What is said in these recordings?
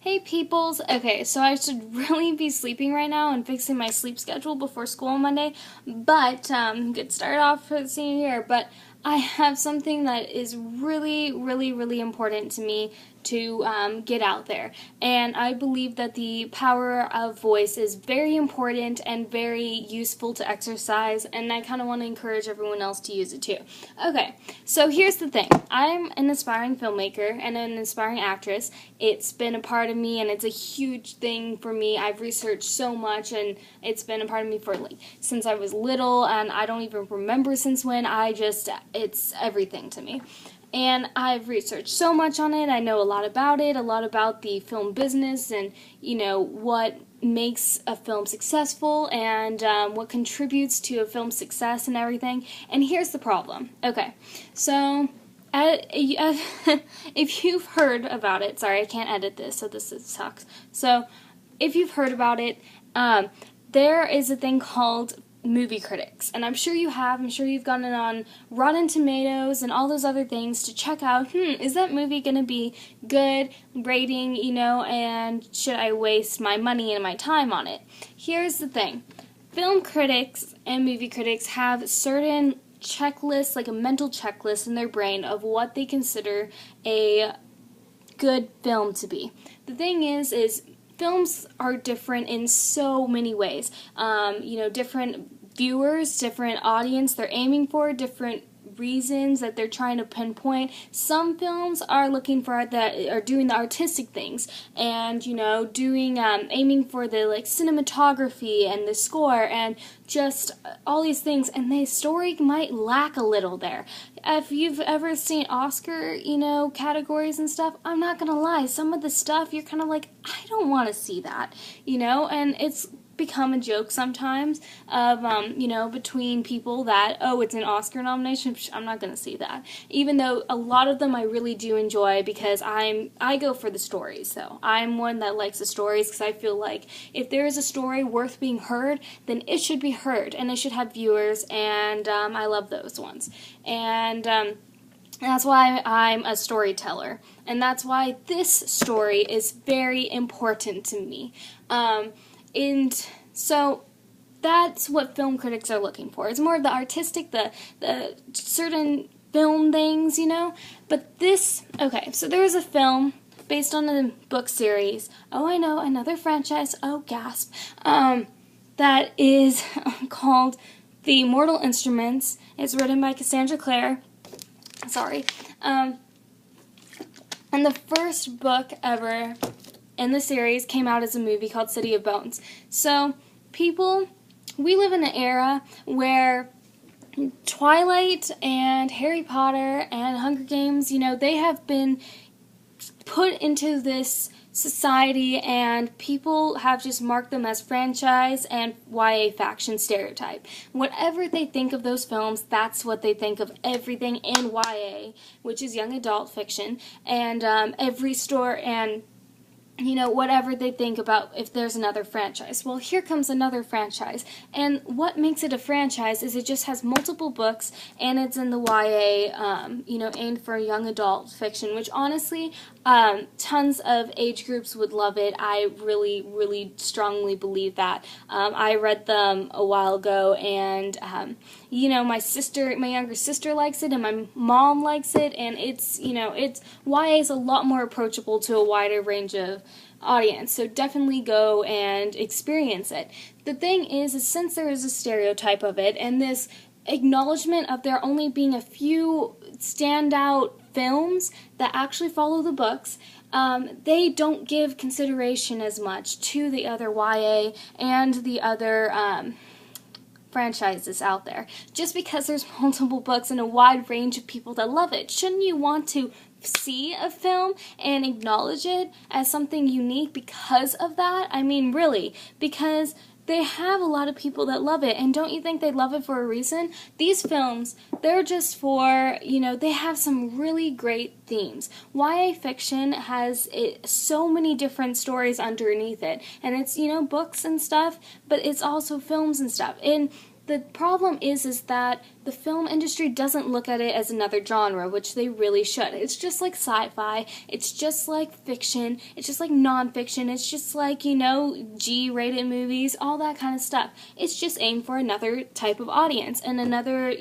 Hey peoples! Okay, so I should really be sleeping right now and fixing my sleep schedule before school on Monday, but, good start off for the senior year, but I have something that is really important to me to get out there. And I believe that the power of voice is very important and very useful to exercise, and I kind of want to encourage everyone else to use it too. Okay, so here's the thing. I'm an aspiring filmmaker and an aspiring actress. It's been a part of me, and it's a huge thing for me. I've researched so much, and it's been a part of me for since I was little, and I don't even remember since when. It's everything to me. And I've researched so much on it. I know a lot about it, a lot about the film business and, what makes a film successful and what contributes to a film's success and everything. And here's the problem. Okay, so if you've heard about it, sorry, I can't edit this, so this sucks. So if you've heard about it, there is a thing called movie critics, and I'm sure you have. I'm sure you've gotten on Rotten Tomatoes and all those other things to check out, is that movie gonna be good rating, and should I waste my money and my time on it? Here's the thing. Film critics and movie critics have certain checklists, like a mental checklist in their brain of what they consider a good film to be. The thing is films are different in so many ways. Different viewers, different audience they're aiming for, different reasons that they're trying to pinpoint. Some films are looking for doing the artistic things and doing aiming for the cinematography and the score and just all these things, and the story might lack a little there. If you've ever seen Oscar categories and stuff, I'm not gonna lie, some of the stuff you're kind of like, I don't want to see that, and it's become a joke sometimes of, between people that, oh, it's an Oscar nomination, I'm not going to see that. Even though a lot of them I really do enjoy because I go for the stories. So I'm one that likes the stories because I feel like if there is a story worth being heard, then it should be heard and it should have viewers, and I love those ones. And that's why I'm a storyteller, and that's why this story is very important to me. And so that's what film critics are looking for. It's more of the artistic, the certain film things, But okay, so there's a film based on a book series. Oh, I know, another franchise. Oh, gasp. That is called The Mortal Instruments. It's written by Cassandra Clare. Sorry. And the first book ever in the series came out as a movie called City of Bones. So, we live in an era where Twilight and Harry Potter and Hunger Games, they have been put into this society, and people have just marked them as franchise and YA faction stereotype. Whatever they think of those films, that's what they think of everything in YA, which is young adult fiction, and every store and whatever they think about if there's another franchise. Well, here comes another franchise. And what makes it a franchise is it just has multiple books, and it's in the YA, aimed for young adult fiction, which honestly, tons of age groups would love it. I really strongly believe that. I read them a while ago, and, my younger sister likes it, and my mom likes it, and it's YA is a lot more approachable to a wider range of audience, so definitely go and experience it. The thing is since there is a stereotype of it, and this acknowledgement of there only being a few standout films that actually follow the books, they don't give consideration as much to the other YA and the other franchises out there. Just because there's multiple books and a wide range of people that love it, shouldn't you want to see a film and acknowledge it as something unique because of that? I mean, really, because they have a lot of people that love it, and don't you think they love it for a reason? These films, they're just for, they have some really great themes. YA fiction has so many different stories underneath it, and it's, books and stuff, but it's also films and stuff. And the problem is that the film industry doesn't look at it as another genre, which they really should. It's just like sci-fi, it's just like fiction, it's just like nonfiction, it's just like, G-rated movies, all that kind of stuff. It's just aimed for another type of audience, and another,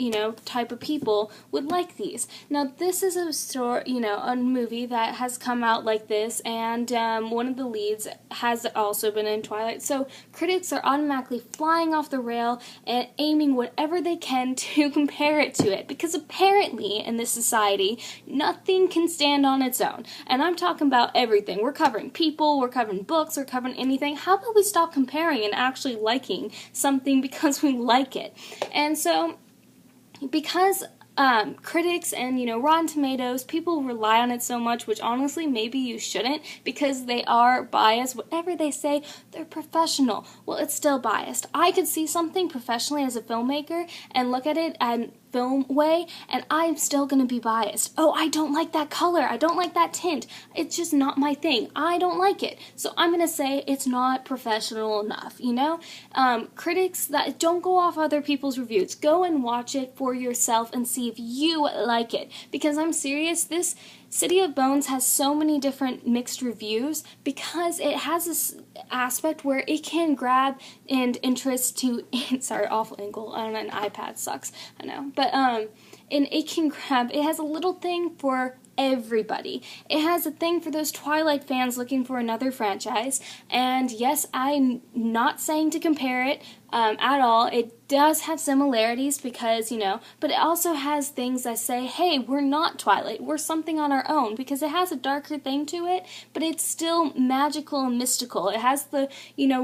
type of people would like these. Now, this is a story, a movie that has come out like this, and one of the leads has also been in Twilight, so critics are automatically flying off the rail and aiming whatever they can to compare it to it, because apparently in this society nothing can stand on its own, and I'm talking about everything. We're covering people, we're covering books, we're covering anything. How about we stop comparing and actually liking something because we like it? And so because critics and, Rotten Tomatoes, people rely on it so much, which honestly maybe you shouldn't, because they are biased. Whatever they say, they're professional. Well, it's still biased. I could see something professionally as a filmmaker and look at it and film way, and I'm still going to be biased. Oh, I don't like that color. I don't like that tint. It's just not my thing. I don't like it. So I'm going to say it's not professional enough, Critics that don't go off other people's reviews. Go and watch it for yourself and see if you like it. Because I'm serious, this City of Bones has so many different mixed reviews because it has this aspect where it can grab and interest to, sorry, awful angle on an iPad sucks, I know, but and it can grab, it has a little thing for everybody. It has a thing for those Twilight fans looking for another franchise, and yes, I'm not saying to compare it at all. It does have similarities because, but it also has things that say, hey, we're not Twilight, we're something on our own, because it has a darker thing to it, but it's still magical and mystical. It has the,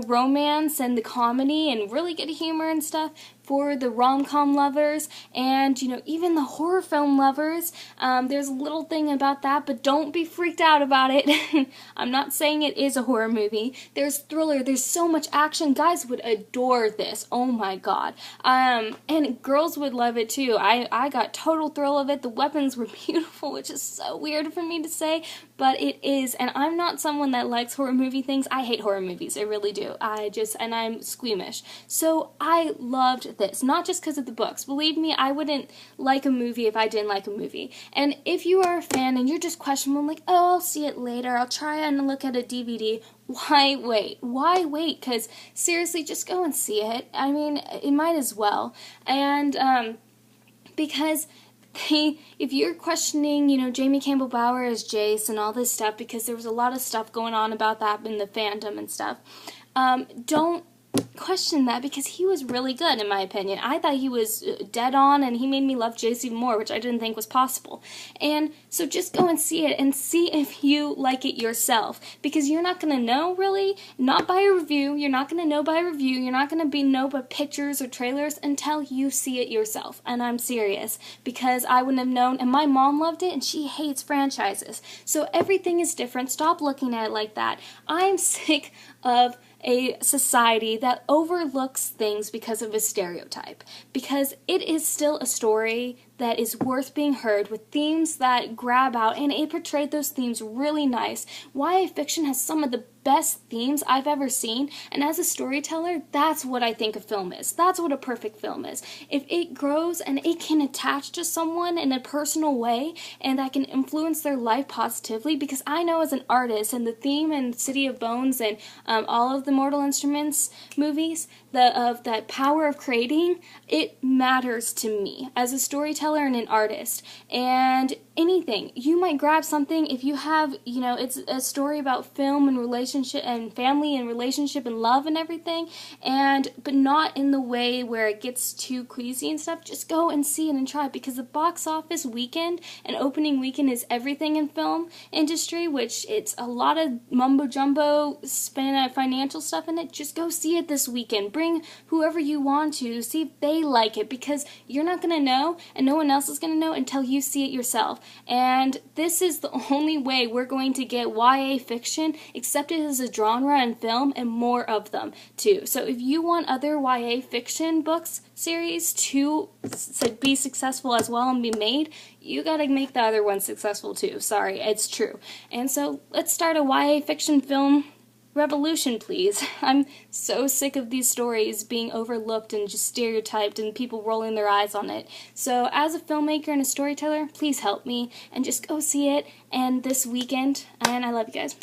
romance and the comedy and really good humor and stuff for the rom-com lovers and, even the horror film lovers. There's a little thing about that, but don't be freaked out about it. I'm not saying it is a horror movie. There's thriller, there's so much action. Guys would adore this. Oh my god. And girls would love it too. I got total thrill of it. The weapons were beautiful, which is so weird for me to say, but it is. And I'm not someone that likes horror movie things. I hate horror movies. I really do. And I'm squeamish. So I loved this. Not just because of the books. Believe me, I wouldn't like a movie if I didn't like a movie. And if you are a fan and you're just questioning, like, oh, I'll see it later, I'll try and look at a DVD, why wait? Why wait? Because seriously, just go and see it. I mean, it might as well. And because if you're questioning, Jamie Campbell Bower as Jace and all this stuff, because there was a lot of stuff going on about that in the fandom and stuff, don't question that, because he was really good in my opinion. I thought he was dead on, and he made me love Jace even more, which I didn't think was possible. And so just go and see it and see if you like it yourself, because you're not going to know really, not by a review. You're not going to know by a review. You're not going to know by pictures or trailers until you see it yourself. And I'm serious, because I wouldn't have known, and my mom loved it, and she hates franchises. So everything is different. Stop looking at it like that. I'm sick of a society that overlooks things because of a stereotype, because it is still a story that is worth being heard, with themes that grab out, and it portrayed those themes really nice. YA fiction has some of the best themes I've ever seen, and as a storyteller, that's what I think a film is. That's what a perfect film is. If it grows and it can attach to someone in a personal way, and that can influence their life positively, because I know as an artist, and the theme in City of Bones and all of the Mortal Instruments movies, of that power of creating, it matters to me as a storyteller and an artist. And anything, you might grab something if you have, it's a story about film and relationship and family and relationship and love and everything, but not in the way where it gets too queasy and stuff. Just go and see it and try it, because the box office weekend and opening weekend is everything in film industry, which it's a lot of mumbo jumbo financial stuff in it. Just go see it this weekend. Bring whoever you want to, see if they like it, because you're not going to know, and no one else is going to know until you see it yourself. And this is the only way we're going to get YA fiction accepted as a genre in film, and more of them too. So if you want other YA fiction books series to be successful as well and be made, you gotta make the other ones successful too. Sorry, it's true. And so let's start a YA fiction film revolution, please. I'm so sick of these stories being overlooked and just stereotyped and people rolling their eyes on it. So as a filmmaker and a storyteller, please help me and just go see it and this weekend. And I love you guys.